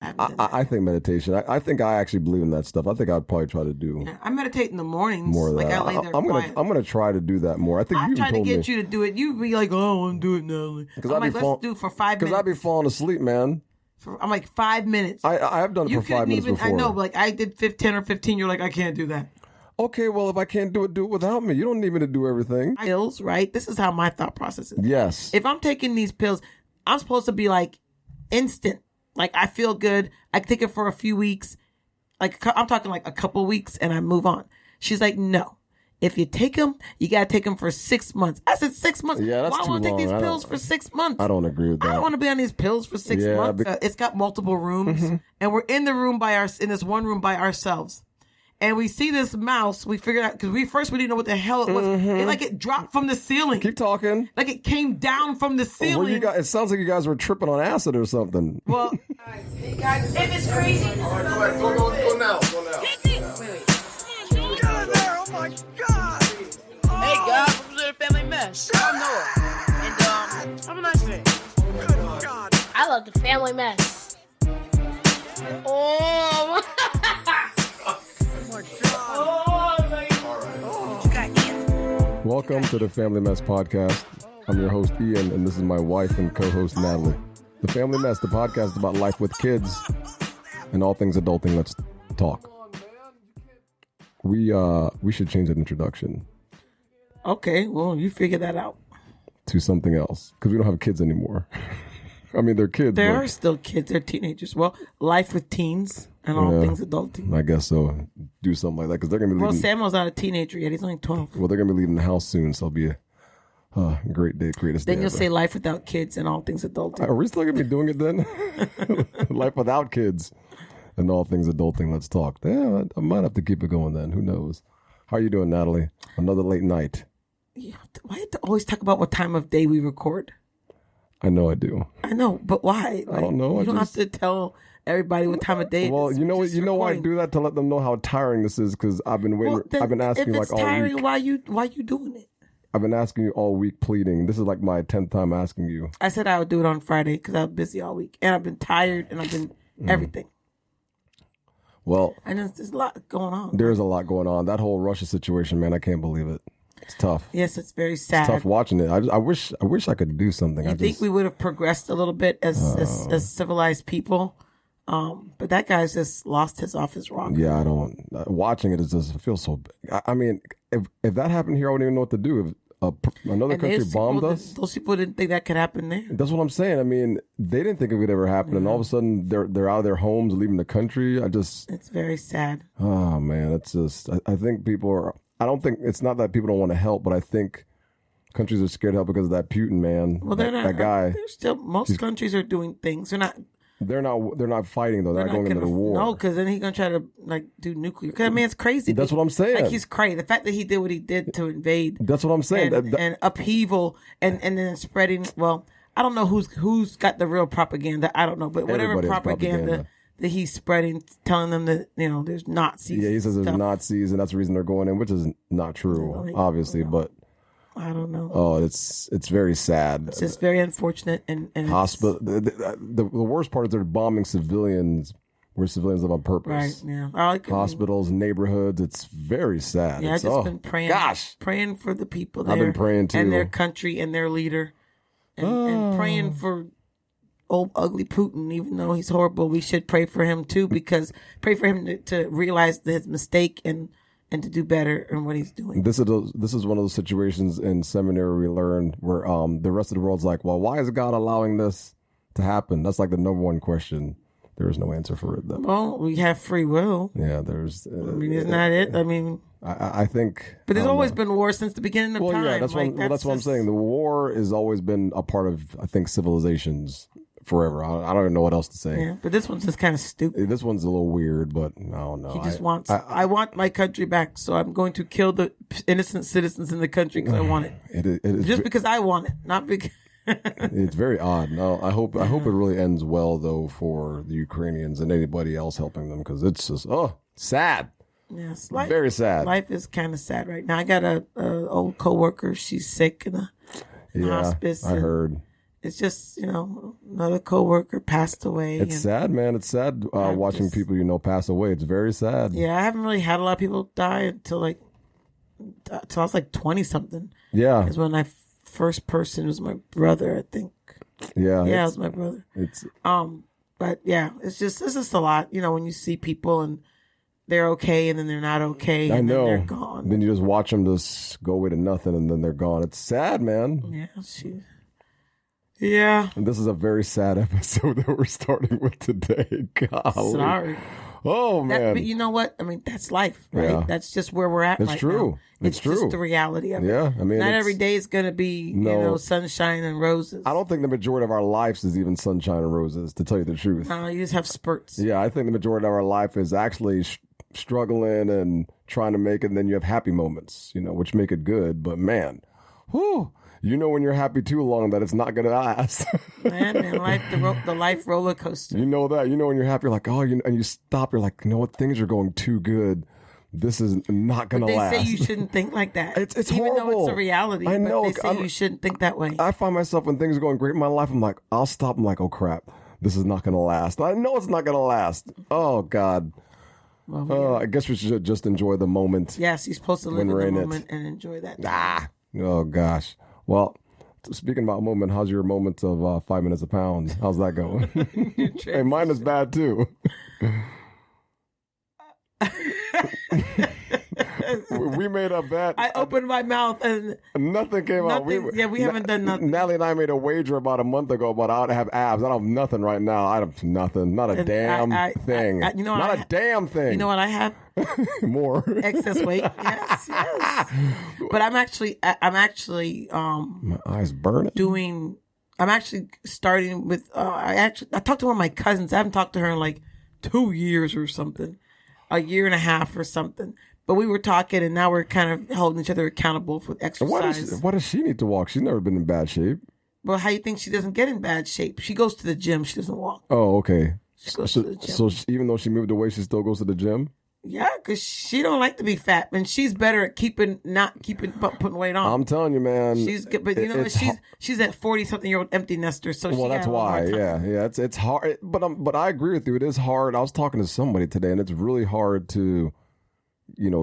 I think meditation. I think I actually believe in that stuff. I think I'd probably try to do. Yeah, I meditate in the mornings. More of that. I lay there quiet. I'm gonna try to do that more. I think I'm you trying to told get me. you to do it. You be like, "Oh, I want to do it now." Because I'm like, let's do it for 5 minutes. Because I'd be falling asleep, man. I'm like 5 minutes. I have done it for 5 minutes before. I know, like I did 10 or 15. You're like, I can't do that. Okay, well, if I can't do it without me. You don't need me to do everything. Pills, right? This is how my thought process is. Yes. If I'm taking these pills, I'm supposed to be like instant. Like I feel good. I take it for a few weeks. Like I'm talking like a couple weeks and I move on. She's like, no. If you take them, you got to take them for 6 months. I said 6 months. Yeah, that's Why too want to take long. these pills for 6 months? I don't agree with that. I don't want to be on these pills for 6 months. It's got multiple rooms, and we're in the room in this one room by ourselves. And we see this mouse. We figured out because we didn't know what the hell it was. It dropped from the ceiling. Keep talking. Like it came down from the ceiling. It sounds like you guys were tripping on acid or something. Well, hey guys, if it's crazy. All right, go now. Hit me. Wait. Get out of there! Oh my God! Hey guys, welcome to the Family Mess. I'm Noah, and have a nice day. Good God! I love the Family Mess. Oh. Welcome to the Family Mess Podcast. I'm your host, Ian, and this is my wife and co-host, Nathalie. The Family Mess, the podcast about life with kids and all things adulting. Let's talk. We should change that introduction. Okay, well, you figure that out. To something else, because we don't have kids anymore. I mean, they're kids. There are still kids. They're teenagers. Well, life with teens and all things adulting. I guess so. Do something like that, because they're going to be leaving. Well, Samuel's not a teenager yet. He's only 12. Well, they're going to be leaving the house soon, so it'll be a great day, greatest day. Then you'll ever. say life without kids and all things adulting. Are we still going to be doing it then? Life without kids and all things adulting. Let's talk. Yeah, I might have to keep it going then. Who knows? How are you doing, Nathalie? Another late night. Yeah, why do you always talk about what time of day we record? I know I do. I know, but why? I don't know. You don't have to tell everybody what time of day it well, is. you know what? You know why I do that? To let them know how tiring this is, because I've been waiting. Well, I've been asking if like it's all tiring, week. why you doing it? I've been asking you all week, pleading. This is like my 10th time asking you. I said I would do it on Friday because I was busy all week, and I've been tired, and I've been everything. Well, and there's a lot going on. There's a lot going on. That whole Russia situation, man, I can't believe it. It's tough. Yes, it's very sad. It's tough watching it. I wish I could do something. I think we would have progressed a little bit as civilized people, but that guy's just lost off his rocker. Yeah, I don't. Watching it is just it feels so. I mean, if that happened here, I wouldn't even know what to do. If another country bombed us, those people didn't think that could happen there. That's what I'm saying. I mean, they didn't think it would ever happen, and all of a sudden they're out of their homes, leaving the country. It's very sad. Oh man, it's just. I think people are. I don't think it's not that people don't want to help, but I think countries are scared to help because of that Putin man. Well, they're not. That guy. They're still. Most countries are doing things. They're not fighting though. They're not going into the war. No, because then he's gonna try to do nuclear. Because I mean, it's crazy. That's what I'm saying. Like he's crazy. The fact that he did what he did to invade. That's what I'm saying. And upheaval and then spreading. Well, I don't know who's got the real propaganda. I don't know, but whatever propaganda that he's spreading, telling them that there's Nazis. Yeah, he says there's Nazis, and that's the reason they're going in, which is not true, obviously. But I don't know. Oh, it's very sad. It's just very unfortunate. And hospital. The worst part is they're bombing civilians where civilians live on purpose. Right. Yeah. Hospitals, neighborhoods. It's very sad. Yeah, I've just been praying. Praying for the people there. I've been praying too, and their country and their leader, and praying for old ugly Putin. Even though he's horrible, we should pray for him too, because pray for him to realize his mistake and to do better in what he's doing. This is one of those situations in seminary we learned where the rest of the world's like, well, why is God allowing this to happen? That's like the number one question. There is no answer for it, though. Well, we have free will. Yeah, there's. Isn't that it? I mean, I think. But there's always been war since the beginning of time. Yeah, that's what I'm saying. The war has always been a part of, I think, civilizations forever. I don't even know what else to say. Yeah, but this one's just kind of stupid. This one's a little weird, but I don't know. He just wants. I want my country back, so I'm going to kill the innocent citizens in the country because I want it. It is just because I want it, not because. It's very odd. No, I hope it really ends well though for the Ukrainians and anybody else helping them, because it's just sad. Yes, very sad. Life is kind of sad right now. I got a old coworker. She's sick in a hospice. I heard. it's just, another coworker passed away. It's sad, man. It's sad watching people pass away. It's very sad. Yeah, I haven't really had a lot of people die until I was like 20 something. Yeah, is when first person was my brother, I think. Yeah, it was my brother. It's but yeah, it's just a lot. When you see people and they're okay and then they're not okay. I and know. Then they're gone. Then you just watch them just go away to nothing, and then they're gone. It's sad, man. Yeah, yeah. And this is a very sad episode that we're starting with today. Golly. Sorry. Oh, man. But you know what? I mean, that's life, right? Yeah. That's just where we're at It's right true. now. It's true. Just the reality of it. Yeah, I mean, not every day is going to be, sunshine and roses. I don't think the majority of our lives is even sunshine and roses, to tell you the truth. No, you just have spurts. Yeah, I think the majority of our life is actually struggling and trying to make it, and then you have happy moments, which make it good. But man, whew, when you're happy too long that it's not going to last. man, life, the life roller coaster. You know that. When you're happy, you're like, oh, and you stop, you're like, what, things are going too good. This is not going to last. They say you shouldn't think like that. It's even horrible. Though it's a reality. I know. But they say you shouldn't think that way. I find myself when things are going great in my life, I'm like, I'll stop. I'm like, oh crap, this is not going to last. I know it's not going to last. Oh God. Well, I guess we should just enjoy the moment. Yes, you're supposed to live in the moment and enjoy that. Oh gosh. Well, speaking about moment, how's your moment of 5 minutes a pound? How's that going? Hey, mine is bad too. We made a bet. I opened my mouth and nothing came out. We haven't done nothing. Natalie and I made a wager about a month ago about I would have abs. I don't have nothing right now. I have nothing. Not a damn thing. Not a damn thing. You know what I have? More excess weight. Yes. But I'm actually my eyes burning. I'm actually starting with I talked to one of my cousins. I haven't talked to her in like 2 years or something. A year and a half or something. But we were talking, and now we're kind of holding each other accountable for exercise. What does she need to walk? She's never been in bad shape. Well, how do you think she doesn't get in bad shape? She goes to the gym. She doesn't walk. Oh, okay. She goes to the gym. So even though she moved away, she still goes to the gym? Yeah, because she don't like to be fat, and she's better at putting weight on. I'm telling you, man. She's good, but she's at 40-something-year-old empty nester, so that's why. Yeah. It's hard, but I agree with you. It is hard. I was talking to somebody today, and it's really hard to,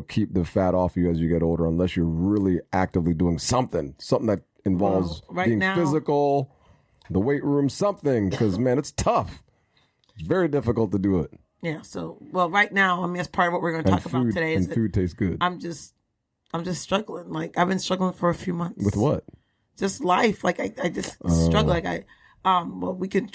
keep the fat off you as you get older, unless you're really actively doing something that involves being physical, the weight room, something. Because man, it's tough. It's very difficult to do it. Yeah. So, right now, I mean, that's part of what we're going to talk about today. And food tastes good. I'm just struggling. Like I've been struggling for a few months. With what? Just life. Like I just struggle. Like we can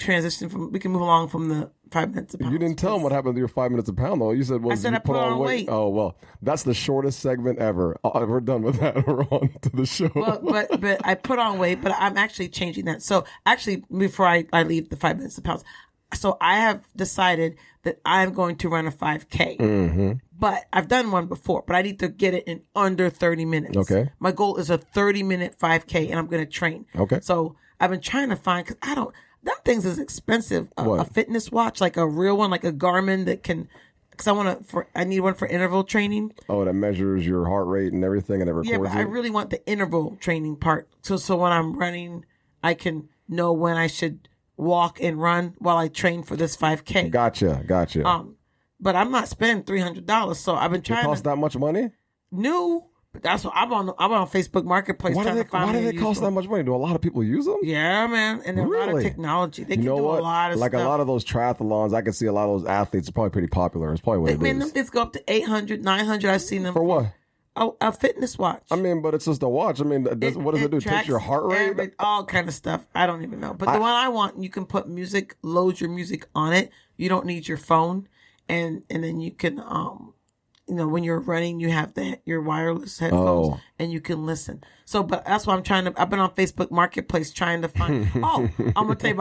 we can move along from the 5 minutes a pound. You didn't tell them what happened to your 5 minutes a pound though. You said, I said I put on weight. Oh well, that's the shortest segment ever. We're done with that. We're on to the show. But I put on weight, but I'm actually changing that. So actually, before I leave the 5 minutes a pound. So I have decided that I'm going to run a 5K. Mm-hmm. But I've done one before, but I need to get it in under 30 minutes. Okay. My goal is a 30-minute 5K, and I'm going to train. Okay. So I've been trying to find, because that thing's is expensive. A fitness watch, like a real one, like a Garmin that can, because I need one for interval training. Oh, that measures your heart rate and everything, and it records it? Yeah, but I really want the interval training part. So when I'm running, I can know when I should walk and run while I train for this 5K. Gotcha. But I'm not spending $300, so I've been trying. It costs that much money? No, but that's what I'm on Facebook Marketplace trying to find. Why do they cost that much money? Do a lot of people use them? Yeah, man, and there's a lot of technology. They can do a lot of stuff. Like a lot of those triathlons, I can see a lot of those athletes. It's probably pretty popular. It's probably what it is. Them things go up to 800, 900. I've seen them for what? Oh, a fitness watch. I mean, but it's just a watch. I mean, what does it do? It takes your heart rate? All kind of stuff. I don't even know. But the one I want, you can put music, load your music on it. You don't need your phone. And then you can, when you're running, you have your wireless headphones and you can listen. So, but that's why I've been on Facebook Marketplace trying to find, let me tell you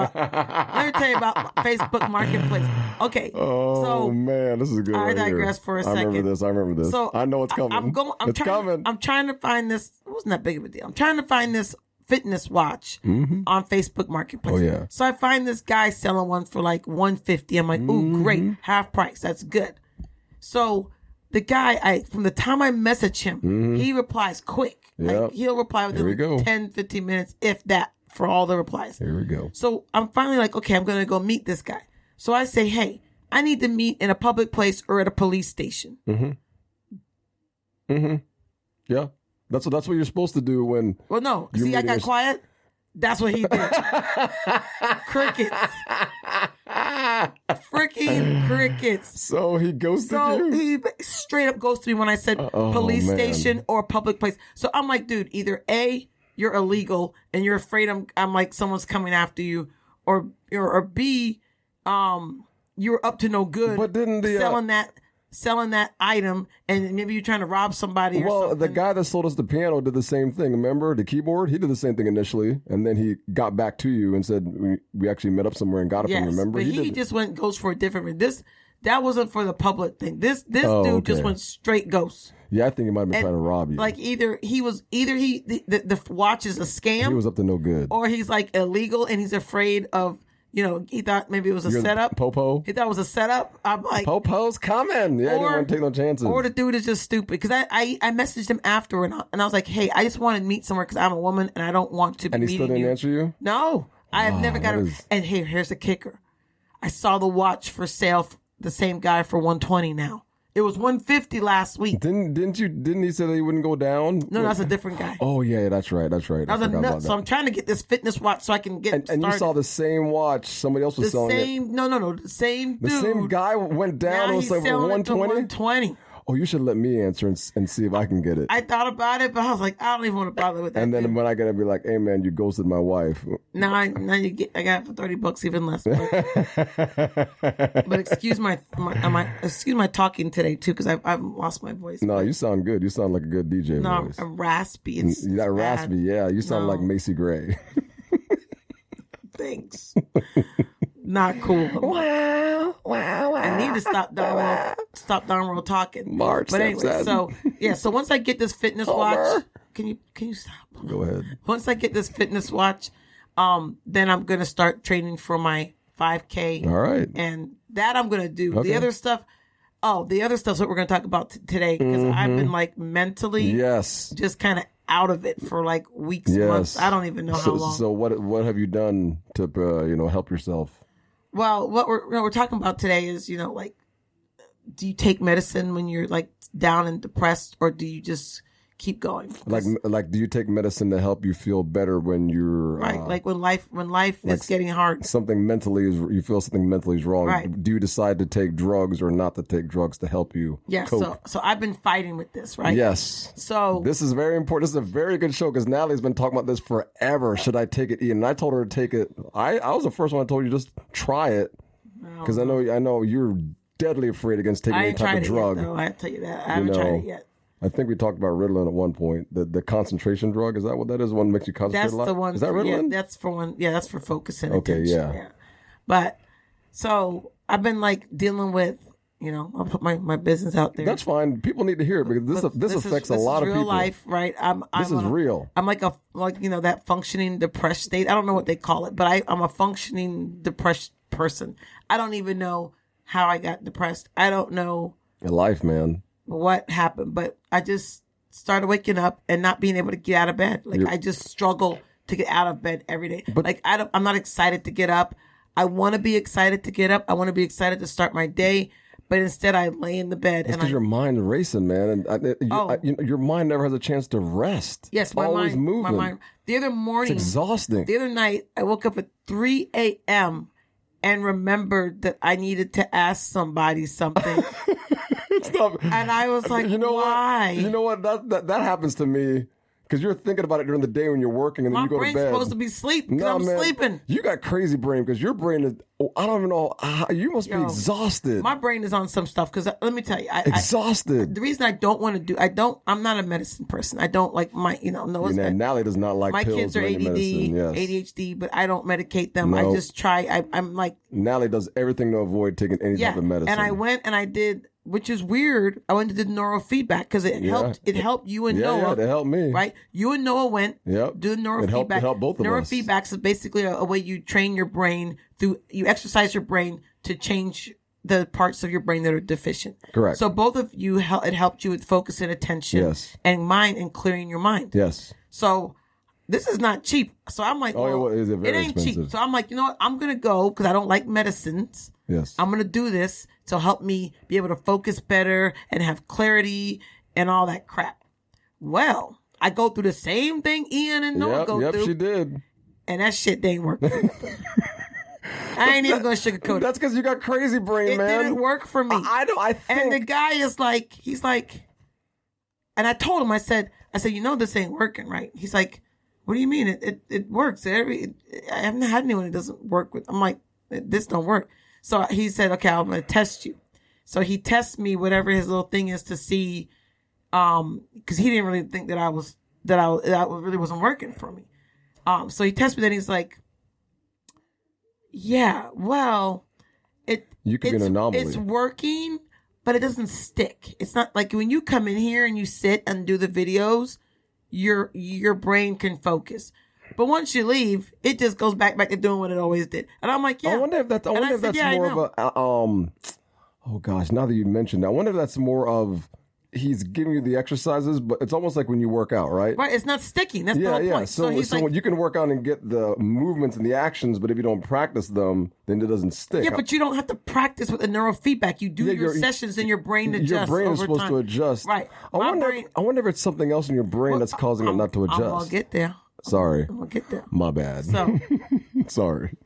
about Facebook Marketplace. Okay. Oh, man, this is good. I digress for a second. I remember this. So I know it's coming. I'm trying to find this. It wasn't that big of a deal. I'm trying to find this fitness watch on Facebook Marketplace. Oh, yeah. So I find this guy selling one for like $150. I'm like, ooh, great. Half price. That's good. So the guy, from the time I message him, he replies quick. Yep. Like, he'll reply within 10, 15 minutes, if that, for all the replies. Here we go. So I'm finally like, okay, I'm going to go meet this guy. So I say, hey, I need to meet in a public place or at a police station. Yeah. That's what you're supposed to do when. Well, no. you're See, I meeting got your- quiet. That's what he did. Crickets. Freaking crickets. So he ghosted So you? he straight up ghosted me when I said police man. station or public place. So I'm like, dude, either A, you're illegal and you're afraid I'm like someone's coming after you, or B, you're up to no good. But didn't the selling that item, and maybe you're trying to rob somebody or Well, something. the guy that sold us the piano did the same thing. Remember the keyboard? He did the same thing initially, and then he got back to you and said we actually met up somewhere and got it from you. Remember? But he did. just went ghost for a different reason. That wasn't for the public thing. This Oh, dude just okay. went straight ghost. Yeah, I think he might have been And, trying to rob you. Like either the watch is a scam, he was up to no good. or he's like illegal and he's afraid of, he thought maybe it was a You're setup. Popo. He thought it was a setup. I'm like, Popo's coming. Yeah, he didn't want to take no chances. or the dude is just stupid. Because I messaged him after and I was like, hey, I just want to meet somewhere because I'm a woman and I don't want to be and he still meeting didn't you. answer you? No, I have never got that it. is- And here's the kicker. I saw the watch for sale, the same guy for $120 now. It was $150 last week. Didn't he say that he wouldn't go down? No, that's a different guy. Oh yeah, that's right. That's right. That was a I forgot nut. about So that. I'm trying to get this fitness watch so I can get And you started. saw the same watch somebody else was the selling it. same. No, the same The dude. same guy went down Now and was he's like for selling it to 120. $120. Oh, you should let me answer and see if I can get it. I thought about it, but I was like, I don't even want to bother with that. And then dude. when I get it, be like, "Hey man, you ghosted my wife." now you get. I got it for $30, even less. But excuse my talking today too, because I've lost my voice. No, you sound good. You sound like a good DJ No, voice. I'm raspy. It's You got raspy, bad. yeah. You sound No. like Macy Gray. Thanks. Not cool. Wow. I need to stop down roll talking. March, But anyway, Sampson. so yeah. So once I get this fitness watch, can you stop? Go ahead. Once I get this fitness watch, then I'm gonna start training for my 5K. All right. And that I'm gonna do. Okay. The other stuff's what we're gonna talk about today, because I've been like mentally Yes. just kind of out of it for like weeks, Yes. months. I don't even know how long. So what have you done to help yourself? Well, what we're talking about today is, like, do you take medicine when you're like down and depressed, or do you just keep going? Like do you take medicine to help you feel better when you're Right, like when life is getting hard. something mentally you feel something mentally is wrong. Right. Do you decide to take drugs or not to take drugs to help you Yeah, cope? so I've been fighting with this, right? Yes. So This is very important. This is a very good show because Natalie's been talking about this forever. Should I take it, Ian? And I told her to take it. I was the first one I told you just try it because I know you're deadly afraid against taking I any ain't type tried of it drug. yet, though. I tell you that I haven't tried it yet. I think we talked about Ritalin at one point. The concentration drug, is that what that is? One that makes you concentrate That's a lot? the one. Is that Yeah, Ritalin? that's for one. Yeah, that's for focusing. Okay, attention. yeah. But so I've been like dealing with, I'll put my business out there. That's fine. People need to hear it because this affects a lot of real people. life, right? This is real. I'm like that functioning depressed state. I don't know what they call it, but I'm a functioning depressed person. I don't even know how I got depressed. I don't know In life, man. what happened, but I just started waking up and not being able to get out of bed. Like I just struggle to get out of bed every day. But- like I'm not excited to get up. I want to be excited to get up. I want to be excited to start my day, but instead I lay in the bed It's and because your mind is racing, man, and your mind never has a chance to rest. yes, it's my always mind, moving. my mind. The other morning, It's exhausting. the other night, I woke up at 3 a.m. and remembered that I needed to ask somebody something. Stop. And I was like, you know why? what? You know what? That happens to me because you're thinking about it during the day when you're working and then My you go to brain's bed. supposed to be sleeping because Nah, I'm man, sleeping. You got crazy brain because your brain is. I don't even know. You must be Yo, exhausted. My brain is on some stuff because let me tell you, Exhausted. the reason I don't want to do, I'm not a medicine person. I don't like Natalie does not like my pills kids are or any ADD, medicine. Yes. ADHD, but I don't medicate them. I No. just try. I'm like, Natalie does everything to avoid taking any yeah. type of medicine. And I went and I did, which is weird. I went to do neurofeedback because it helped. It helped you and Noah. Yeah, they helped me. Right? You and Noah went. Yep. Do neurofeedback. It helped both of us. Neurofeedback is basically a way you train your brain you exercise your brain to change the parts of your brain that are deficient. Correct. So both of you, it helped you with focus and attention Yes. and mind and clearing your mind. Yes. So this is not cheap. So I'm like, well, is it very ain't expensive? cheap. So I'm like, you know what? I'm going to go because I don't like medicines. Yes. I'm going to do this to help me be able to focus better and have clarity and all that crap. Well, I go through the same thing Ian and Noah go through. Yep, she did. And that shit didn't work. I ain't even going to sugarcoat it. That's because you got crazy brain, It man. didn't work for me. I think. And the guy is like, he's like, and I told him, I said, you know, this ain't working, right? He's like, what do you mean? It works. I haven't had anyone it doesn't work with. I'm like, this don't work. So he said, okay, I'm going to test you. So he tests me, whatever his little thing is, to see, because he didn't really think that I really wasn't working for me. So he tests me, then he's like, yeah, well, You could be an anomaly. it's working, but it doesn't stick. It's not like when you come in here and you sit and do the videos, your brain can focus. But once you leave, it just goes back to doing what it always did. And I'm like, yeah. I wonder if that's more of a oh gosh, now that you mentioned that, I wonder if that's more of he's giving you the exercises, but it's almost like when you work out, right? Right, it's not sticking. That's the whole point. So he's like, when you can work out and get the movements and the actions, but if you don't practice them, then it doesn't stick. yeah, but you don't have to practice with the neurofeedback. You do your sessions and your brain adjusts. Your brain is over supposed time. to adjust. Right. I wonder if it's something else in your brain that's causing it not to adjust. I'm gonna get there. Sorry. I'm gonna get there. My bad. So Sorry.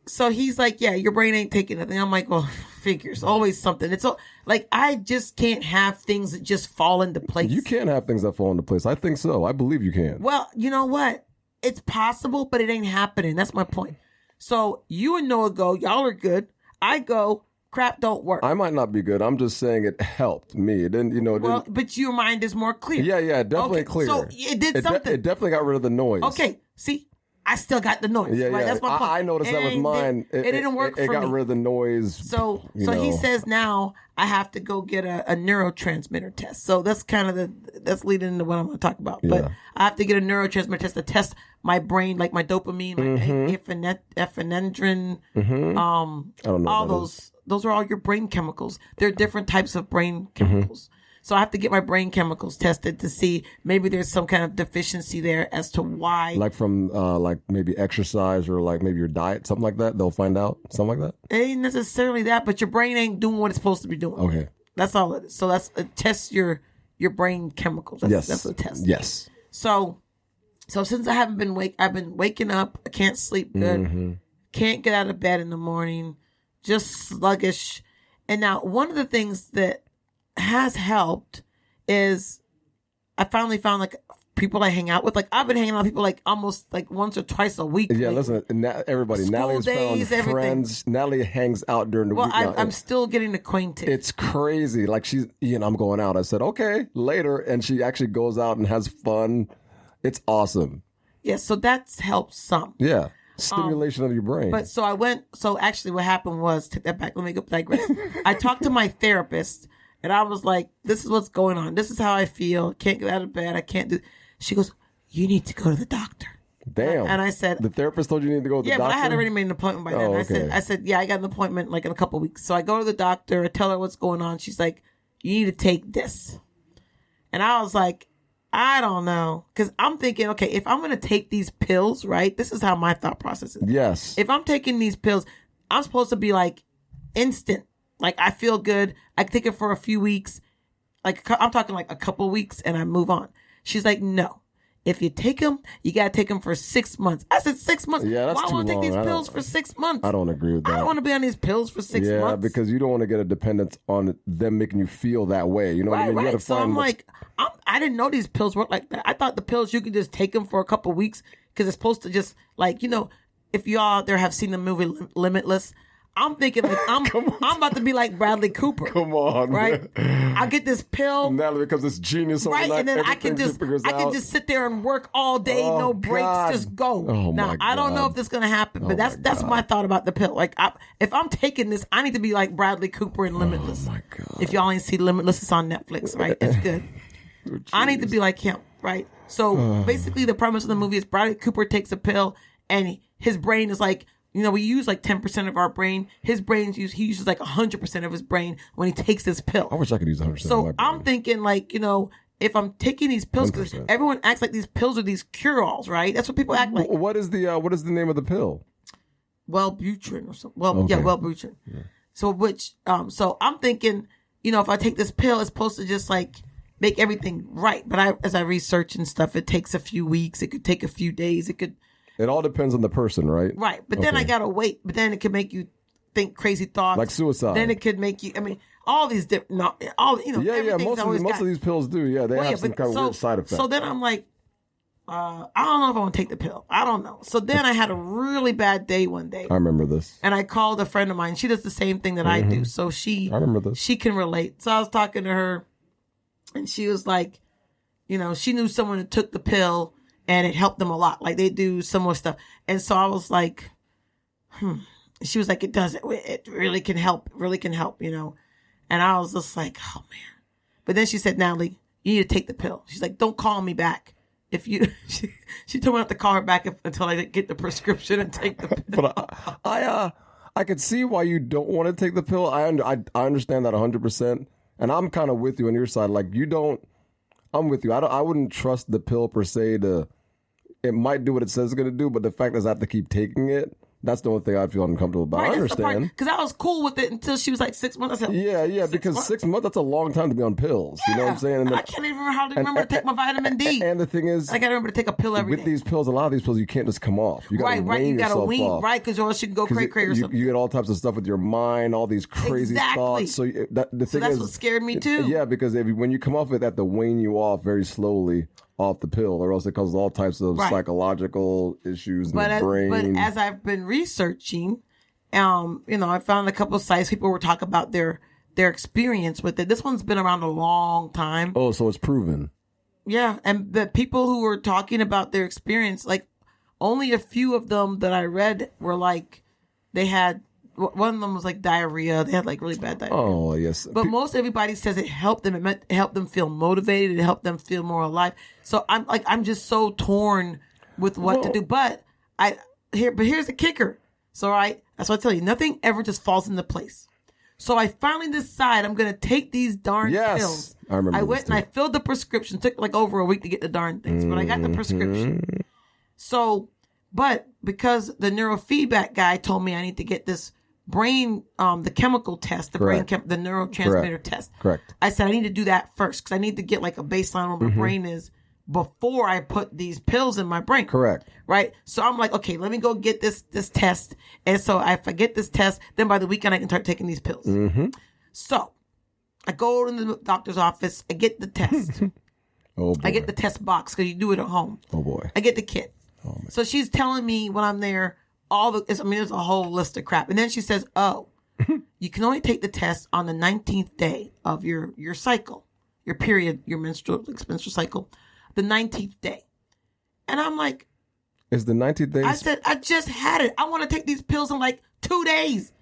So he's like, yeah, your brain ain't taking nothing. I'm like, well, figures. Always something. It's like, I just can't have things that just fall into place. You can have things that fall into place. I think so. I believe you can. Well, you know what? It's possible, but it ain't happening. That's my point. So you and Noah go, y'all are good. I go, crap don't work. I might not be good. I'm just saying it helped me. It didn't, but your mind is more clear. Yeah, definitely clear. So it did something. It definitely got rid of the noise. Okay, see? I still got the noise. Yeah, right? yeah. That's my point. I noticed that with mine. It didn't work for me. It got rid of the noise. So he says now I have to go get a neurotransmitter test. So that's kind of that's leading into what I'm going to talk about. But I have to get a neurotransmitter test to test my brain, like my dopamine, like epinephrine, I don't know. all those. Those are all your brain chemicals. There are different types of brain chemicals. So I have to get my brain chemicals tested to see maybe there's some kind of deficiency there as to why. Like from like maybe exercise or like maybe your diet, something like that. They'll find out something like that. It ain't necessarily that, but your brain ain't doing what it's supposed to be doing. Okay. That's all it is. So that's a test your brain chemicals. That's a test. Yes. So since I haven't been I've been waking up. I can't sleep good. Can't get out of bed in the morning. Just sluggish. And now one of the things that has helped is I finally found like people I hang out with. Like I've been hanging out with people like almost like once or twice a week. Yeah, like, listen, everybody. school Natalie's days, found everything. friends. Natalie hangs out during the week. Now. I'm still getting acquainted. It's crazy. Like I'm going out. I said, okay, later. And she actually goes out and has fun. It's awesome. Yeah, so that's helped some. Yeah. Stimulation of your brain. But so actually what happened was, take that back, let me go digress. I talked to my therapist and I was like, this is what's going on. This is how I feel. Can't get out of bed. I can't do. She goes, you need to go to the doctor. Damn. And I said, the therapist told you need to go to the doctor? Yeah, but I had already made an appointment by then. Oh, okay. I said, yeah, I got an appointment like in a couple of weeks. So I go to the doctor, I tell her what's going on. She's like, you need to take this. And I was like, I don't know. Because I'm thinking, okay, if I'm going to take these pills, right? This is how my thought process is. Yes. If I'm taking these pills, I'm supposed to be like instant. Like I feel good. I take it for a few weeks. Like I'm talking like a couple weeks and I move on. She's like, no. If you take them, you got to take them for 6 months. I said 6 months. Yeah, that's Why too want to take long. these pills for 6 months? I don't agree with that. I don't want to be on these pills for 6 months. Yeah, because you don't want to get a dependence on them making you feel that way. You know what I mean? You gotta So find I'm like, I didn't know these pills work like that. I thought the pills, you could just take them for a couple of weeks because it's supposed to just like, if y'all out there have seen the movie Limitless, I'm thinking like I'm about to be like Bradley Cooper. Come on, right? Man. I get this pill, Natalie becomes this genius overnight. right? And then I can just sit there and work all day, no breaks, God. just go. Oh, now my I don't know God. if this is gonna happen, but that's my thought about the pill. Like if I'm taking this, I need to be like Bradley Cooper in Limitless. Oh my God! If y'all ain't see Limitless, it's on Netflix, right? It's good. I need to be like him, right? So basically, the premise of the movie is Bradley Cooper takes a pill, and his brain is like. We use like 10% of our brain. His brain's he uses like 100% of his brain when he takes this pill. I wish I could use 100% of my So brain. I'm thinking like, if I'm taking these pills, because 100%. everyone acts like these pills are these cure-alls, right? That's what people act like. What is the name of the pill? Wellbutrin or something. Well, Okay. yeah, Wellbutrin. Yeah. So I'm thinking, if I take this pill, it's supposed to just like make everything right. But as I research and stuff, it takes a few weeks. It could take a few days. It all depends on the person, right? Right. But then I gotta wait. But then it can make you think crazy thoughts. Like suicide. Then it could make you. I mean, all these different. Yeah. Most of these pills do. Yeah, they have some kind of weird side effects. So then I'm like, I don't know if I want to take the pill. I don't know. So then I had a really bad day one day. I remember this. And I called a friend of mine. She does the same thing that I do. So I remember this. She can relate. So I was talking to her, and she was like, she knew someone that took the pill, and it helped them a lot. Like they do similar stuff. And so I was like, She was like, it does. It really can help. It really can help, And I was just like, oh, man. But then she said, Natalie, you need to take the pill. She's like, don't call me back. If you, she told me not to call her back until I get the prescription and take the pill. But I could see why you don't want to take the pill. I understand that 100%, and I'm kind of with you on your side. Like I'm with you. I wouldn't trust the pill per se it might do what it says it's going to do, but the fact is I have to keep taking it. That's the only thing I feel uncomfortable about. Right, I understand. Because I was cool with it until she was like 6 months. I said, yeah, because 6 months, that's a long time to be on pills. Yeah. You know what I'm saying? And I can't even remember to take my vitamin D. And the thing is, I got to remember to take a pill every day. With these pills, a lot of these pills, you can't just come off. You got to wean you got to yourself wean, off. right, because or else you can go cray or something. You get all types of stuff with your mind, all these crazy thoughts. So the thing that's is, what scared me too. Yeah, because when you come off it, they have to wean you off very slowly off the pill, or else it causes all types of psychological issues in the brain. But as I've been researching, I found a couple of sites. People were talking about their experience with it. This one's been around a long time. Oh, so it's proven. Yeah, and the people who were talking about their experience, like only a few of them that I read were like they had. One of them was like diarrhea. They had like really bad diarrhea. Oh, yes. But most everybody says it helped them. It helped them feel motivated. It helped them feel more alive. So I'm just so torn with what to do. But here's the kicker. So that's what I tell you. Nothing ever just falls into place. So I finally decide I'm going to take these darn pills. I remember. I went and I filled the prescription. Took like over a week to get the darn things, but I got the prescription. So, but because the neurofeedback guy told me I need to get this brain, the chemical test, the neurotransmitter test. Correct. I said I need to do that first because I need to get like a baseline where my brain is before I put these pills in my brain. Correct. Right. So I'm like, okay, let me go get this test. And so if I get this test, then by the weekend I can start taking these pills. Mm-hmm. So I go to the doctor's office. I get the test. Oh boy. I get the test box because you do it at home. Oh boy. I get the kit. Oh, man. So she's telling me when I'm there, there's a whole list of crap. And then she says, you can only take the test on the 19th day of your cycle, your period, your menstrual cycle, the 19th day. And I'm like, is the 19th day? I said, I just had it. I want to take these pills in like 2 days.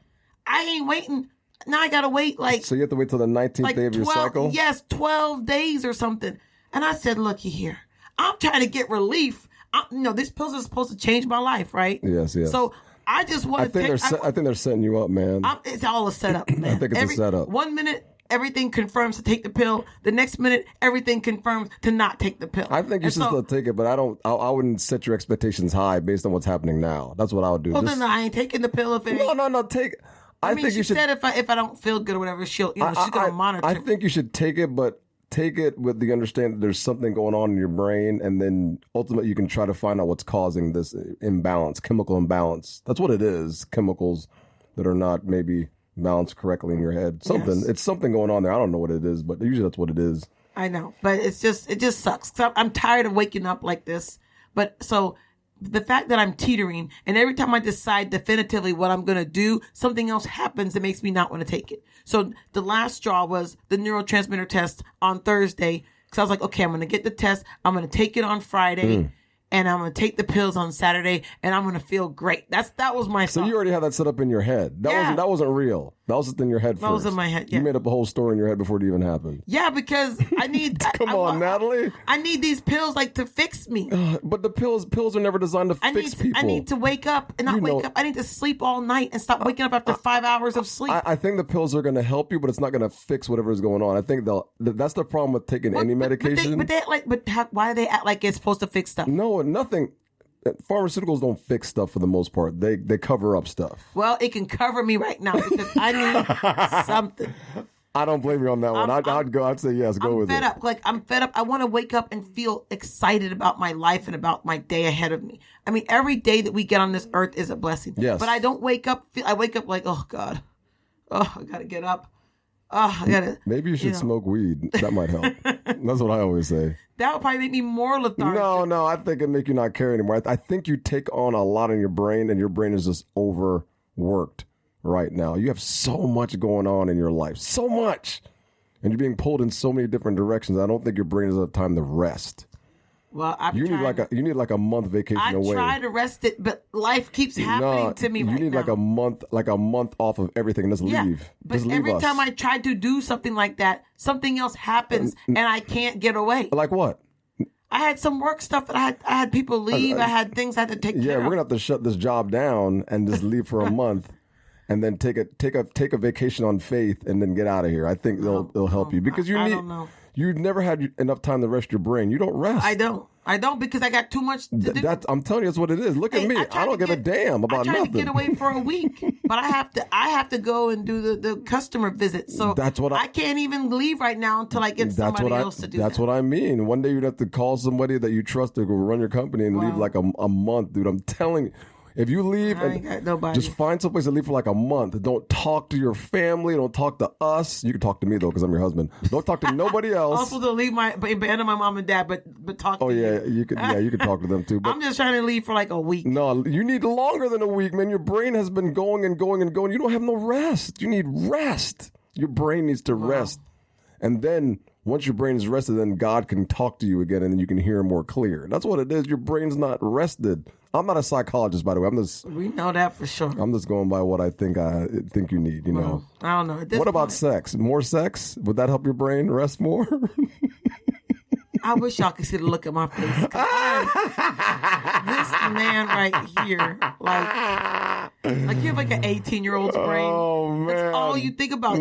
I ain't waiting. Now I got to wait So you have to wait till the 19th day of your cycle? Yes, 12 days or something. And I said, looky here. I'm trying to get relief. These pills are supposed to change my life, right? Yes. So I just want to I think they're setting you up, man. It's all a setup, man. I think it's a setup. 1 minute, everything confirms to take the pill. The next minute, everything confirms to not take the pill. I think you should still take it, but I wouldn't set your expectations high based on what's happening now. That's what I would do. Well, then I ain't taking the pill if it ain't. No, take it. I think you should. She said if I don't feel good or whatever, she's going to monitor. I think you should take it, but take it with the understanding that there's something going on in your brain, and then ultimately you can try to find out what's causing this imbalance, chemical imbalance. That's what it is, chemicals that are not maybe balanced correctly in your head. It's something going on there. I don't know what it is, but usually that's what it is. I know, but it just sucks. I'm tired of waking up like this. But so the fact that I'm teetering, and every time I decide definitively what I'm going to do, something else happens that makes me not want to take it. So the last straw was the neurotransmitter test on Thursday. Because I was like, okay, I'm going to get the test. I'm going to take it on Friday. And I'm going to take the pills on Saturday. And I'm going to feel great. That was my thought. So you already had that set up in your head. That wasn't real. That was just in your head That was first. in my head, You yeah. made up a whole story in your head before it even happened. Yeah, because I need. Come I on, want- Natalie. I need these pills like to fix me. But the pills are never designed to fix people. I need to wake up and not You know- wake up. I need to sleep all night and stop waking up after 5 hours of sleep. I think the pills are going to help you, but it's not going to fix whatever is going on. I think that's the problem with taking any medication. Why do they act like it's supposed to fix stuff? No, nothing. Pharmaceuticals don't fix stuff for the most part. They cover up stuff. Well, it can cover me right now because I need something. I don't blame you on that one. I'd say yes. Go I'm with fed it. up. Like I'm fed up. I want to wake up and feel excited about my life and about my day ahead of me. I mean, every day that we get on this earth is a blessing. Yes. But I don't wake up. I wake up like, oh God, oh I gotta get up. Oh, I gotta. Maybe you should smoke weed. That might help. That's what I always say. That would probably make me more lethargic. No, I think it make you not care anymore. I think you take on a lot in your brain, and your brain is just overworked right now. You have so much going on in your life, so much, and you're being pulled in so many different directions. I don't think your brain has enough time to rest. Well, You need like a month vacation I away. try to rest it, but life keeps happening to me right now. You need like a month off of everything. Just leave. But Just leave every us. time I try to do something like that, something else happens and I can't get away. Like what? I had some work stuff that I had people leave. I had things I had to take Yeah, care we're of. gonna have to shut this job down and just leave for a month, and then take a vacation on faith, and then get out of here. I think they'll help you because I don't know. You've never had enough time to rest your brain. You don't rest. I don't because I got too much to do. I'm telling you, that's what it is. Look at me. I don't give a damn about I tried nothing. to get away for a week, but I have to go and do the customer visit. So That's what I can't even leave right now until I get somebody else to do That's that. what I mean. One day you'd have to call somebody that you trust to go run your company and leave like a month, dude. I'm telling you. If you leave I ain't got nobody. just find someplace to leave for like a month. Don't talk to your family. Don't talk to us. You can talk to me though, because I'm your husband. Don't talk to nobody else. Also to leave abandon my mom and dad, but talk to you could talk to them too. But I'm just trying to leave for like a week. no, you need longer than a week, man. Your brain has been going and going and going. You don't have no rest. You need rest. Your brain needs to rest. And then once your brain is rested, then God can talk to you again and then you can hear him more clear. That's what it is. Your brain's not rested. I'm not a psychologist, by the way. We know that for sure. I'm just going by what I think you need, you know. I don't know. At this What about point, sex? More sex? Would that help your brain rest more? I wish y'all could see the look at my face. 'Cause this man right here, like you have like an 18-year-old's brain. Oh, man. That's all you think about.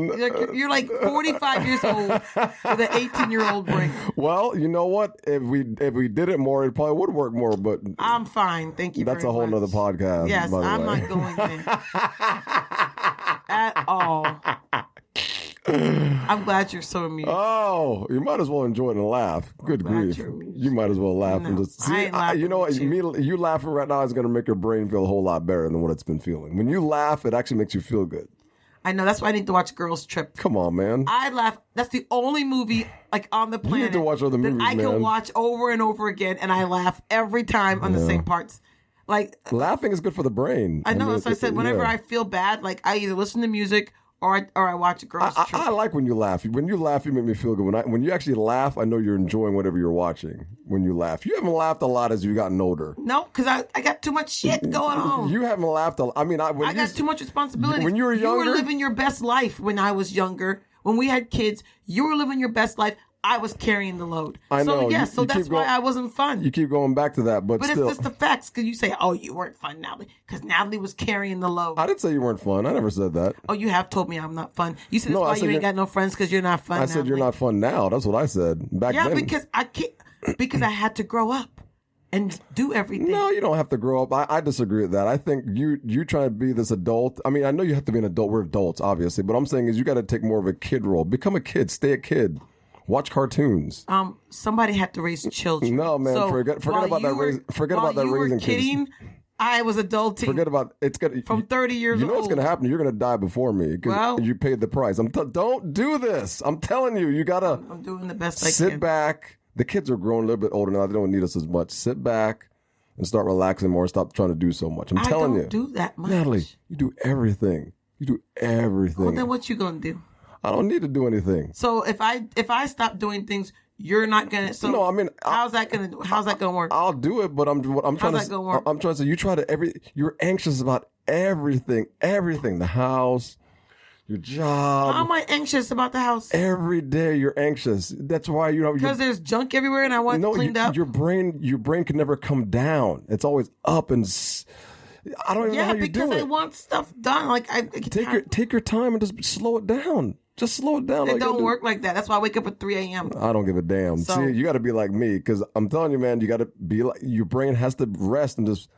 You're like 45 years old with an 18-year-old brain. Well, you know what? If we did it more, it probably would work more, but I'm fine. Thank you that's very a whole much. nother podcast. Yes, by the I'm way. not going there at all. I'm glad you're so amused. Oh, you might as well enjoy it and laugh. Good glad grief. you're amused. You might as well laugh and No, just I ain't laughing you know what? with you. You laughing right now is going to make your brain feel a whole lot better than what it's been feeling. When you laugh, it actually makes you feel good. I know. That's why I need to watch Girls Trip. Come on, man. I laugh. That's the only movie like on the planet to watch other that movies, I can man. watch over and over again, and I laugh every time on the same parts. Like Laughing is good for the brain. I know. mean, As I said, whenever yeah. I feel bad, like I either listen to music or I watch Girls Trip. I like when you laugh. When you laugh, you make me feel good. When you actually laugh, I know you're enjoying whatever you're watching. When you laugh, you haven't laughed a lot as you've gotten older. No, because I got too much shit going on. You haven't laughed a lot. I mean, I got too much responsibility. When you were you younger, were living your best life when I was younger. When we had kids, you were living your best life. I was carrying the load. I know. So yes, You that's keep why going- I wasn't fun. you keep going back to that, but still, it's just the facts. Because you say, "Oh, you weren't fun, Natalie," because Natalie was carrying the load. I didn't say you weren't fun. I never said that. Oh, you have told me I'm not fun. You said that's No, I why said you ain't you're- got no friends because you're not fun. I said you're Natalie. not fun now. That's what I said back Yeah, then. because I can't. Because I had to grow up and do everything. No, you don't have to grow up. I disagree with that. I think you try to be this adult. I mean, I know you have to be an adult. We're adults, obviously, but I'm saying is you got to take more of a kid role. Become a kid. Stay a kid. Watch cartoons. Somebody had to raise children. No, man, So forget while about that you were- raise- forget while about that you were raising kids. kidding, I was adulting. Forget about it's gonna From 30 years You know what's old. gonna happen? You're gonna die before me because Well- you paid the price. Don't do this. I'm telling you. You gotta I'm doing the best I sit can. back. The kids are growing a little bit older now. They don't need us as much. Sit back and start relaxing more. Stop trying to do so much. I'm I telling don't you, do that much. Natalie, you do everything. You do everything. Well, then what you gonna do? I don't need to do anything. So if I stop doing things, you're not gonna. So No, I mean, how's that gonna work? I'll do it, but I'm trying that to. gonna work? I'm trying to say you're anxious about everything. The house, your job. How am I anxious about the house? Every day you're anxious. That's why because there's junk everywhere and I want it cleaned up. Your brain can never come down. It's always up and. I don't even know how you do it. Yeah, because I want stuff done. Like take your time and just slow it down. Just slow it down. It don't work like that. That's why I wake up at 3 a.m. I don't give a damn. So, see, you got to be like me because I'm telling you, man, you got to be like your brain has to rest and just.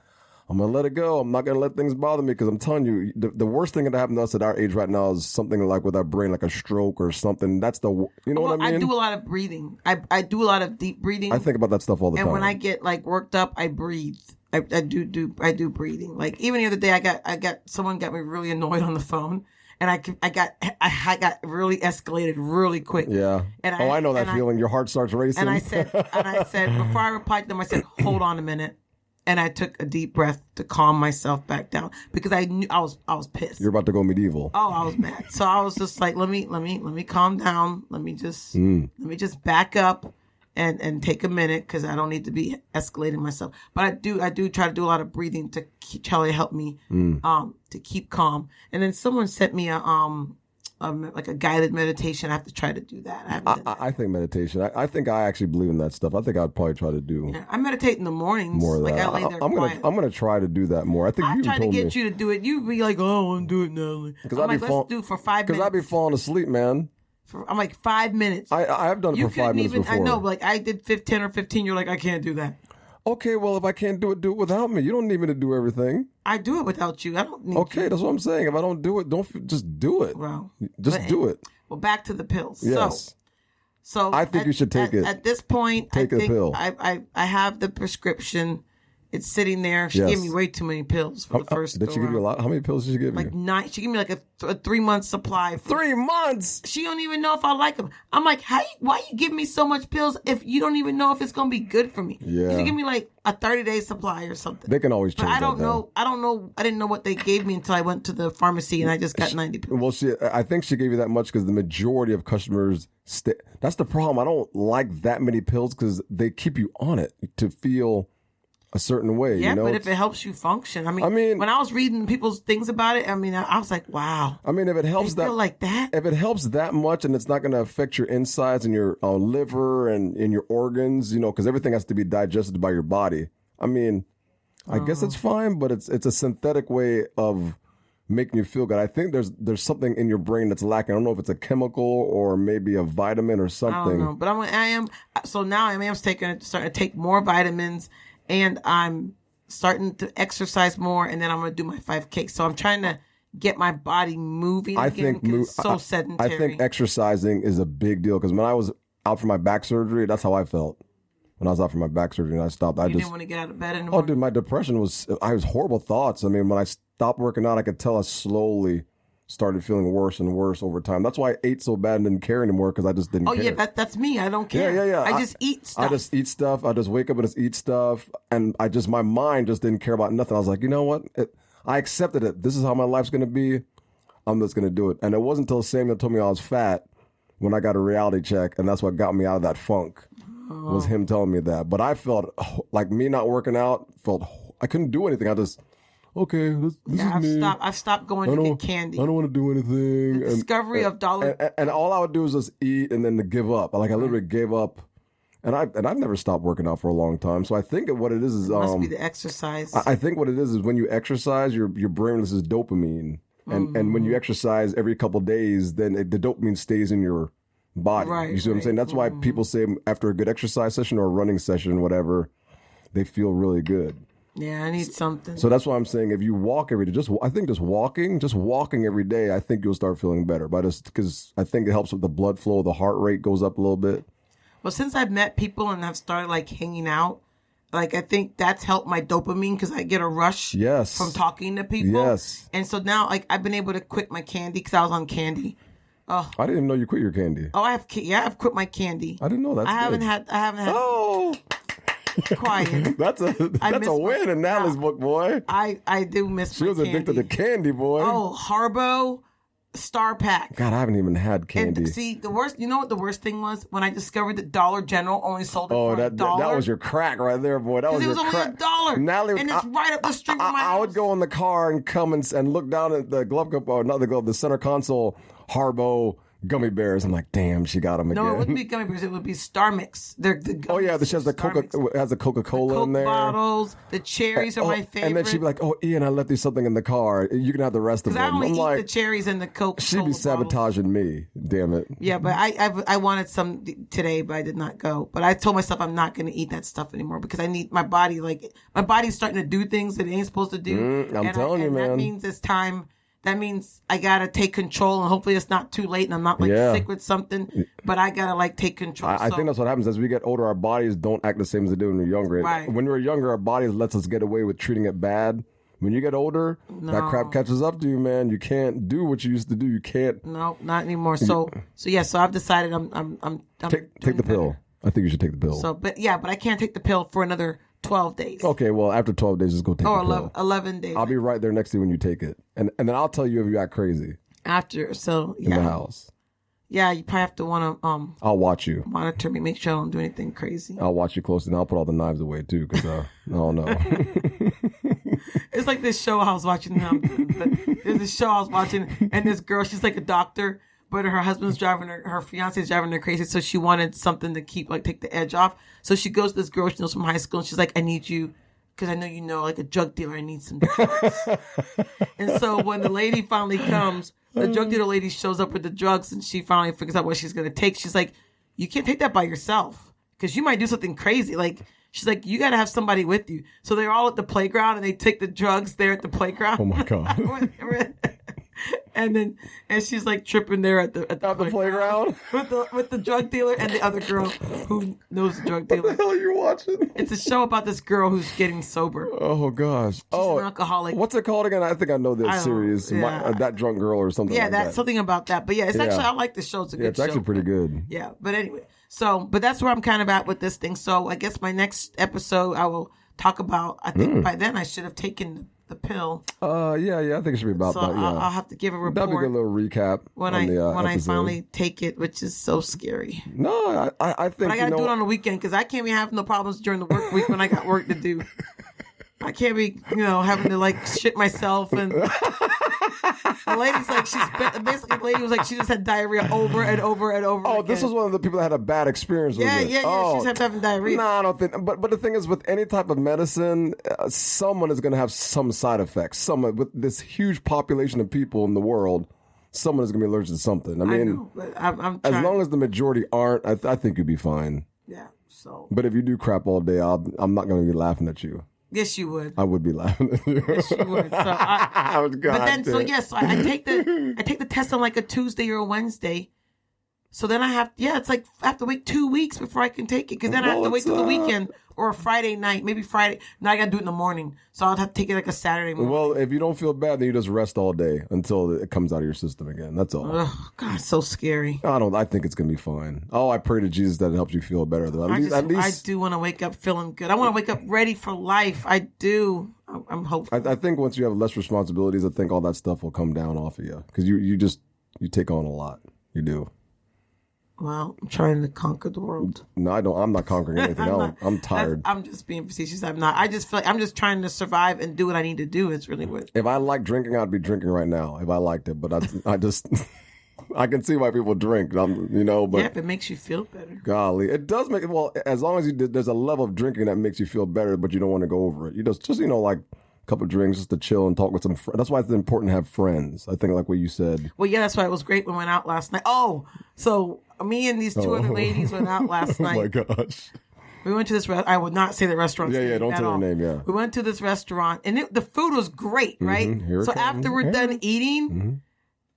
I'm going to let it go. I'm not going to let things bother me because I'm telling you, the worst thing that happened to us at our age right now is something like with our brain, like a stroke or something. That's what I mean? I do a lot of breathing. I do a lot of deep breathing. I think about that stuff all the time. And when I get like worked up, I breathe. I do breathing. Like even the other day, someone got me really annoyed on the phone. And I got really escalated really quick. Yeah. And I know that feeling. Your heart starts racing. And I said, before I replied to them, I said, hold on a minute. And I took a deep breath to calm myself back down because I knew I was pissed. You're about to go medieval. Oh, I was mad. So I was just like, let me calm down. Let me just back up and take a minute because I don't need to be escalating myself. But I do try to do a lot of breathing to try to help me to keep calm. And then someone sent me like a guided meditation. I have to try to do that. I think meditation. I think I actually believe in that stuff. I think I'd probably try to do. Yeah, I meditate in the mornings. More of that. I lay there quiet. I'm gonna try to do that more. I think I you tried to told get me. you to do it. You be like, "Oh, I want to do it now." I'm like, let's do it for 5 minutes. Because I'd be falling asleep, man. I'm like 5 minutes. I have done it for 5 minutes before. I know, but like I did 10 or 15. You're like, I can't do that. Okay, well, if I can't do it without me. You don't need me to do everything. I do it without you. I don't need Okay, you. that's what I'm saying. If I don't do it, just do it. Well, just do it. Well, back to the pills. Yes. So I think you should take it. At this point, Take I a think pill. I have the prescription. It's sitting there. She Yes. gave me way too many pills for the first. Did she give you a lot? How many pills did she give you? Like 9. She gave me like a 3-month supply. 3 months. She don't even know if I like them. I'm like, why you give me so much pills if you don't even know if it's gonna be good for me? Yeah. You should give me like a 30-day supply or something. They can always change. But I don't that, though. know. I don't know. I didn't know what they gave me until I went to the pharmacy and I just got 90 pills. Well, I think she gave you that much because the majority of customers. That's the problem. I don't like that many pills because they keep you on it to feel a certain way. Yeah, you know? but if it helps you function, I mean, when I was reading people's things about it, I mean, I was like, wow. I mean, if it helps feel like that. If it helps that much, and it's not going to affect your insides and your liver and in your organs, because everything has to be digested by your body. I mean, I guess it's fine, but it's a synthetic way of making you feel good. I think there's something in your brain that's lacking. I don't know if it's a chemical or maybe a vitamin or something. I don't know, but now I am starting to take more vitamins. And I'm starting to exercise more, and then I'm going to do my 5K. So I'm trying to get my body moving again because it's so sedentary. I think exercising is a big deal because when I was out for my back surgery, that's how I felt. When I was out for my back surgery and I stopped, I didn't want to get out of bed anymore? Oh, dude, my depression I was horrible thoughts. I mean, when I stopped working out, I could tell I slowly started feeling worse and worse over time. That's why I ate so bad and didn't care anymore because I just didn't care. Oh, yeah, that's me. I don't care. Yeah. I just eat stuff. I just eat stuff. I just wake up and just eat stuff. And my mind just didn't care about nothing. I was like, you know what? I accepted it. This is how my life's going to be. I'm just going to do it. And it wasn't until Samuel told me I was fat when I got a reality check. And that's what got me out of that funk was him telling me that. But I felt like me not working out, I couldn't do anything. I just... Okay, this is me. I've stopped going to get candy. I don't want to do anything. The discovery of dollar. And all I would do is just eat and then to give up. Like I literally gave up. And I've never stopped working out for a long time. So I think what it is must be the exercise. I think what it is when you exercise, your brain releases dopamine. And when you exercise every couple of days, then the dopamine stays in your body. Right, you see what I'm saying? That's why people say after a good exercise session or a running session, whatever, they feel really good. Yeah, I need something. So that's why I'm saying if you walk every day, I think just walking every day, I think you'll start feeling better. Because I think it helps with the blood flow, the heart rate goes up a little bit. Well, since I've met people and I've started like hanging out, like I think that's helped my dopamine because I get a rush from talking to people. Yes. And so now like I've been able to quit my candy because I was on candy. Oh, I didn't even know you quit your candy. Oh, I've quit my candy. I didn't know that. I haven't had. Oh. Quiet. That's a win in Natalie's book, boy. I do miss. She was addicted to candy, boy. Oh, Harbo, Star Pack. God, I haven't even had candy. And see, the worst, you know what the worst thing was? When I discovered that Dollar General only sold it for that $1. that was your crack right there, boy. That was It your was only crack. $1. Natalie, And it's right up the street from my house. I would go in the car and come and look down at the glove cup, or not the glove, the center console, Harbo gummy bears. I'm like, damn, she got them again. No, it wouldn't be gummy bears. It would be Star Mix. They're the Oh yeah, she has the Coca-Cola in there. Bottles. The cherries are my favorite. And then she'd be like, "Oh, Ian, I left you something in the car. You can have the rest of because I them." only I'm eat like, the cherries and the Coke. she'd be sabotaging me. Damn it. Yeah, but I wanted some today, but I did not go. But I told myself I'm not going to eat that stuff anymore because I need my body. Like my body's starting to do things that it ain't supposed to do. I'm telling you, man. That means it's time. That means I gotta take control, and hopefully it's not too late, and I'm not like sick with something. But I gotta like take control. I think that's what happens as we get older. Our bodies don't act the same as they do when we're younger. Right. When we're younger, our bodies lets us get away with treating it bad. When you get older, that crap catches up to you, man. You can't do what you used to do. You can't. No, not anymore. So I've decided I'm Take the pill. I think you should take the pill. But I can't take the pill for another 12 days. Okay, well, after 12 days, just go take the pill. 11 days. I'll be right there next to you when you take it. And then I'll tell you if you act crazy After, so in the house. Yeah, you probably have to want to I'll watch you. monitor me, make sure I don't do anything crazy. I'll watch you closely, and I'll put all the knives away, too, because I don't know. It's like this show I was watching. There's this show I was watching, and this girl, she's like a doctor, but her husband's driving her fiance's driving her crazy, so she wanted something to take the edge off. So she goes to this girl she knows from high school, and she's like, I need you, because I know you know, like a drug dealer, I need some drugs. And so when the lady finally comes, the drug dealer lady shows up with the drugs, and she finally figures out what she's going to take. She's like, you can't take that by yourself, because you might do something crazy. Like, she's like, you got to have somebody with you. So they're all at the playground, and they take the drugs there at the playground. Oh, my God. And she's like tripping there at the playground with the drug dealer and the other girl who knows the drug dealer. What the hell are you watching? It's a show about this girl who's getting sober. Oh gosh! She's an alcoholic. What's it called again? I think I know this series. That drunk girl or something. Yeah, like that's that. something about that. But yeah, it's actually I like the show. It's a good it's show. actually pretty good. Yeah, but anyway, but that's where I'm kind of at with this thing. So I guess my next episode I will talk about. I think by then I should have taken the pill. Yeah, I think it should be about that. Yeah, I'll have to give a report. That'd be a good little recap when I finally take it, which is so scary. No, I think. But I gotta do it on the weekend because I can't be having no problems during the work week when I got work to do. I can't be, having to like shit myself. And the lady's like, basically, the lady was like, she just had diarrhea over and over and over. Oh, again. this was one of the people that had a bad experience with it. Yeah. She's having diarrhea. No, I don't think. But the thing is, with any type of medicine, someone is going to have some side effects. Someone with this huge population of people in the world, someone is going to be allergic to something. I mean, know, but I'm as trying. long as the majority aren't, I think you'd be fine. Yeah. So. But if you do crap all day, I'm not going to be laughing at you. Yes, you would. I would be laughing at you. Yes, you would. So I take the test on like a Tuesday or a Wednesday. So then I have to wait 2 weeks before I can take it. Because then I have to wait till the weekend or a Friday night, maybe Friday. Now I got to do it in the morning. So I'll have to take it like a Saturday morning. Well, if you don't feel bad, then you just rest all day until it comes out of your system again. That's all. Oh, God, so scary. I think it's going to be fine. Oh, I pray to Jesus that it helps you feel better. Though. At least I do want to wake up feeling good. I want to wake up ready for life. I do. I'm hopeful. I think once you have less responsibilities, I think all that stuff will come down off of you. Because you take on a lot. You do. Well, I'm trying to conquer the world. No, I don't. I'm not conquering anything. I'm tired. I'm just being facetious. I'm not. I just feel like I'm just trying to survive and do what I need to do. It's really weird. If I like drinking, I'd be drinking right now. If I liked it, but I just I can see why people drink. But yeah, if it makes you feel better. Golly, it does make it. Well, as long as there's a level of drinking that makes you feel better, but you don't want to go over it. You just like a couple of drinks just to chill and talk with some friends. That's why it's important to have friends. I think like what you said. Well, yeah, that's why it was great when we went out last night. Oh, so me and these two other ladies went out last night. Oh my gosh. We went to this I would not say the restaurant. Yeah, don't say their name, yeah. We went to this restaurant and the food was great, right? So after we're done eating,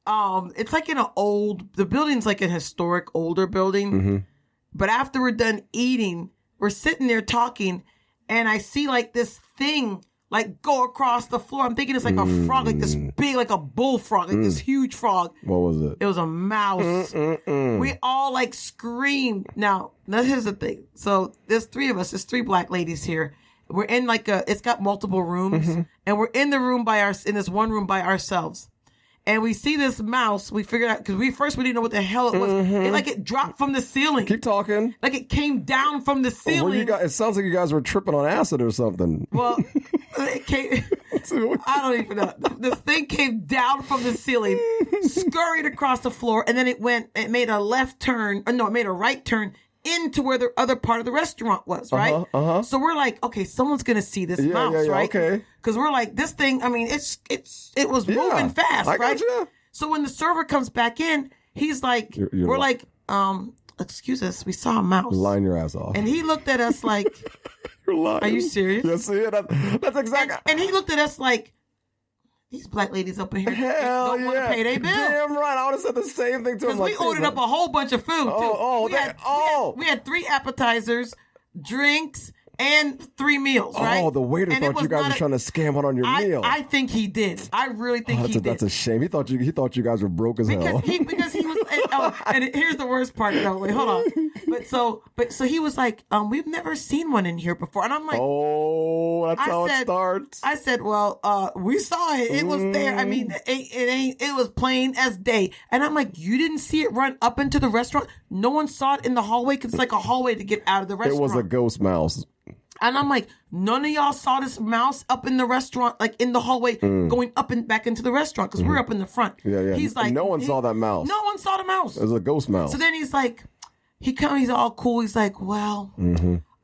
it's like in the building's like an historic older building. But after we're done eating, we're sitting there talking and I see like this thing like go across the floor. I'm thinking it's like a frog, like this big, like a bullfrog, like this huge frog. What was it? It was a mouse. We all like screamed. Now here's the thing. So there's three of us. There's three black ladies here. We're in like it's got multiple rooms and we're in the room in this one room by ourselves. and we see this mouse. We figured out, because we didn't know what the hell it was. It dropped from the ceiling. Keep talking. Like it came down from the ceiling. It sounds like you guys were tripping on acid or something. Well, it came, I don't even know. This thing came down from the ceiling, scurried across the floor, and then it made a left turn, it made a right turn into where the other part of the restaurant was, right? So we're like, okay, someone's gonna see this mouse, right? Okay. Because we're like, this thing, I mean, it was moving fast, right? Gotcha. So when the server comes back in, he's like, we're like, excuse us, we saw a mouse. Line your ass off. And he looked at us like, You're lying. are you serious? Yes, that's exactly. And he looked at us like, these black ladies up in here Hell don't want to pay their bill. Damn right. I would have said the same thing to him. Because we ordered up a whole bunch of food, too. We had 3 appetizers, drinks, and 3 meals, right? Oh, the waiter thought you guys were trying to scam out on your meal. I think he did. I really think he did. That's a shame. He thought you guys were broke as hell. Because he was. And here's the worst part. No, wait, hold on. But so he was like, we've never seen one in here before, and I'm like, oh, that's how it starts. I said, well, we saw it. It was there. I mean, it was plain as day. And I'm like, you didn't see it run up into the restaurant? No one saw it in the hallway, because it's like a hallway to get out of the restaurant. It was a ghost mouse. And I'm like, none of y'all saw this mouse up in the rasuarant, like in the hallway, going up and back into the restaurant, because we're up in the front. Yeah. He's like, no one saw that mouse. No one saw the mouse. It was a ghost mouse. So then he's like, he's all cool. He's like, well,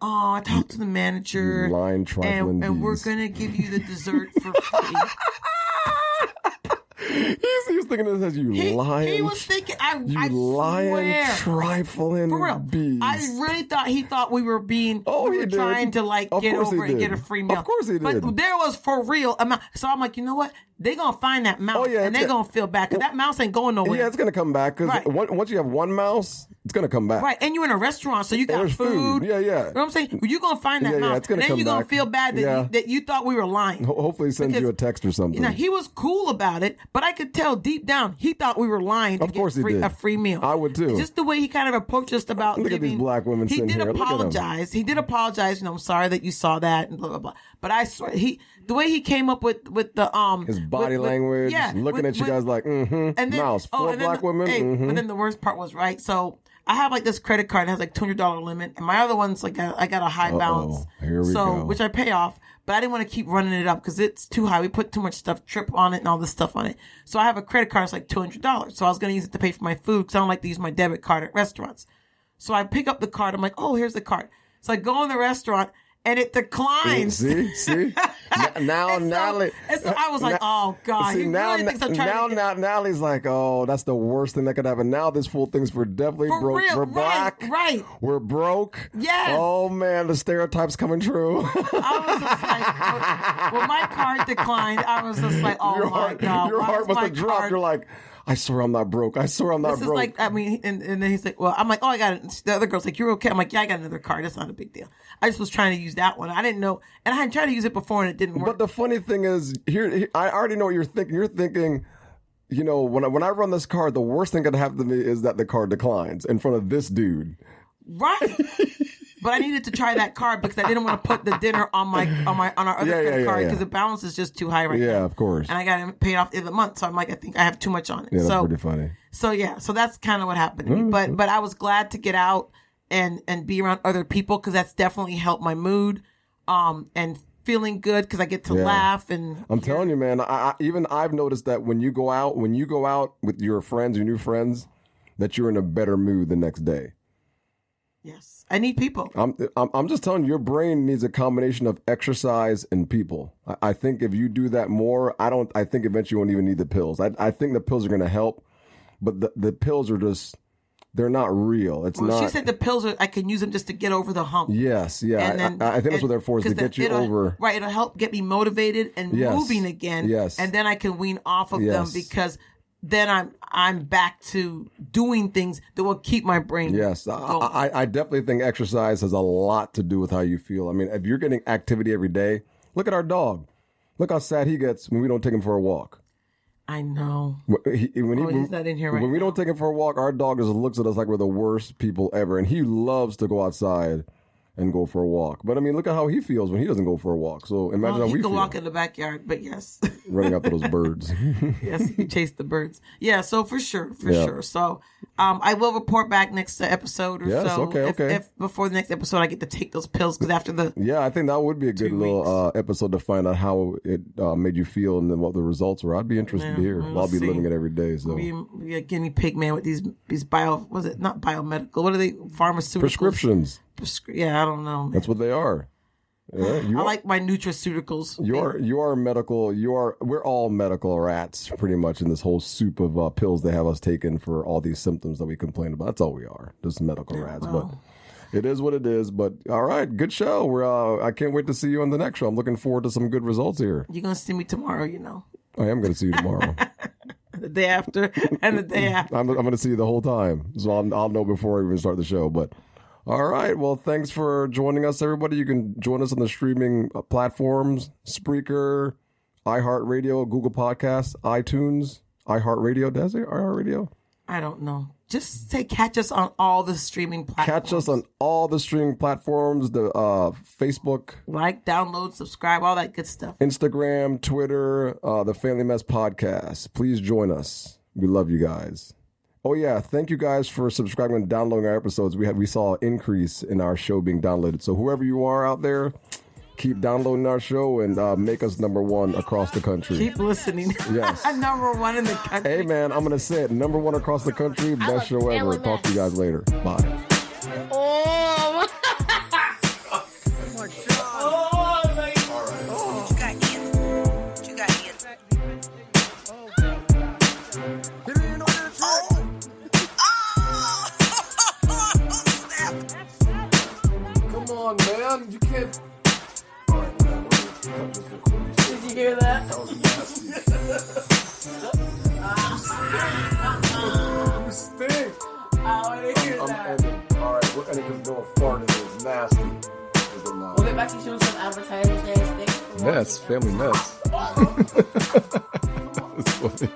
I talked to the manager, lying, trifling and we're bees. gonna give you the dessert for free. He's thinking this as you lying. He was thinking, I lying, swear. trifling For real. bees. I really thought he thought we were being, we were trying to like get over and get a free meal. Of course he did. But there was for real amount. So I'm like, you know what? They're going to find that mouse and they're going to feel bad, because that mouse ain't going nowhere. Yeah, it's going to come back, because once you have one mouse, it's going to come back. Right, and you're in a restaurant, so you got food. Yeah. You know what I'm saying? You're going to find that mouse. It's gonna and then come you're going to back. feel bad that you thought we were lying. Hopefully he sends you a text or something. You know, he was cool about it, but I could tell deep down he thought we were lying to Of course get he did. a free meal. I would too. Just the way he kind of approached us about Look at giving. these black women He sitting did here. Look at 'em. apologize. He did apologize. You know, I'm sorry that you saw that and blah blah blah. But I swear, the way he came up with the his body language, looking at you guys like, and then, mouse, 4 black women. Hey, but then the worst part was, right, so I have like this credit card that has like $200 limit, and my other one's like I got a high balance. Here we go. Which I pay off, but I didn't want to keep running it up because it's too high. We put too much stuff, trip on it and all this stuff on it. So I have a credit card that's like $200. So I was going to use it to pay for my food, because I don't like to use my debit card at restaurants. So I pick up the card. I'm like, oh, here's the card. So I go in the restaurant, and it declines. See? Now Natalie. So I was like, oh, God. See, He now, really thinks I'm trying to get... Natalie's like, oh, that's the worst thing that could happen. Now this fool thinks we're definitely For broke. real, We're black. Right. We're broke. Yes. Oh, man, the stereotype's coming true. I was just like, when my card declined, I was just like, oh, my God. Your heart must have dropped. You're like, I swear I'm not broke. I swear I'm not This broke. is like, I mean, and then he's like, well, I'm like, oh, I got it. The other girl's like, you're okay. I'm like, yeah, I got another card. That's not a big deal. I just was trying to use that one. I didn't know. And I had tried to use it before and it didn't work. But the funny thing is, here I already know what you're thinking. You're thinking, you know, when I run this card, the worst thing that happen to me is that the card declines in front of this dude. Right. But I needed to try that card because I didn't want to put the dinner on our other credit card because the balance is just too high right now. Yeah, of course. And I got it paid off the other month, so I'm like, I think I have too much on it. Yeah, that's pretty funny. So that's kind of what happened to me. But I was glad to get out and be around other people, because that's definitely helped my mood, and feeling good because I get to laugh. And I'm telling you, man, I've noticed that when you go out with your friends, your new friends, that you're in a better mood the next day. Yes, I need people. I'm just telling you, your brain needs a combination of exercise and people. I think if you do that more, I think eventually you won't even need the pills. I think the pills are going to help, but the pills are just, they're not real. It's not. She said the pills I can use them just to get over the hump. Yes, yeah. And then, I think that's what they're for, is to get you over. Right, it'll help get me motivated and moving again. Yes. And then I can wean off of them, because then I'm back to doing things that will keep my brain. Yes, I definitely think exercise has a lot to do with how you feel. I mean, if you're getting activity every day, look at our dog. Look how sad he gets when we don't take him for a walk. I know. He's not in here right When we now. don't take him for a walk, our dog just looks at us like we're the worst people ever. And he loves to go outside and go for a walk. But I mean, look at how he feels when he doesn't go for a walk. So imagine how he we can feel walk in the backyard, but yes. running after those birds. Yes, he chased the birds. Yeah, so for sure. Yeah. So I will report back next episode or Yes, so. okay. If before the next episode I get to take those pills, because after the Yeah, I think that would be a good 2 little episode to find out how it made you feel and then what the results were. I'd be interested to hear. we'll I'll be see. living it every day. So be a guinea pig man with these was it not biomedical? What are they? Pharmaceuticals. prescriptions. Yeah, I don't know. Man. That's what they are. Yeah, I like my nutraceuticals. you are medical. We're all medical rats, pretty much, in this whole soup of pills they have us taking for all these symptoms that we complain about. That's all we are, just medical rats. But it is what it is. But all right, good show. I can't wait to see you on the next show. I'm looking forward to some good results here. You're gonna see me tomorrow, you know. I am going to see you tomorrow. The day after and the day after. I'm going to see you the whole time, so I'll know before I even start the show. But all right, well, thanks for joining us, everybody. You can join us on the streaming platforms: Spreaker, iHeartRadio, Google Podcasts, iTunes, iHeartRadio. Does it iHeartRadio? I don't know. Just say catch us on all the streaming platforms. Catch us on all the streaming platforms: the Facebook, Like, download, subscribe, all that good stuff. Instagram, Twitter, the Family Mess Podcast. Please join us. We love you guys. Oh yeah, thank you guys for subscribing and downloading our episodes. We saw an increase in our show being downloaded. So whoever you are out there, keep downloading our show and make us #1 across the country. Keep listening. Yes. #1 in the country. Hey man, I'm gonna say it: #1 across the country. Best love show ever. Family Talk to you Mess. guys later. Bye. Oh. You got Ian. You got Ian. Come on, man. You can't. All right, man. Did you hear that? That was nasty. You stink. I want to hear I'm that. ending. All right, we're ending because no farting is nasty. We'll get back to showing some advertising. Mess, family mess. That's funny.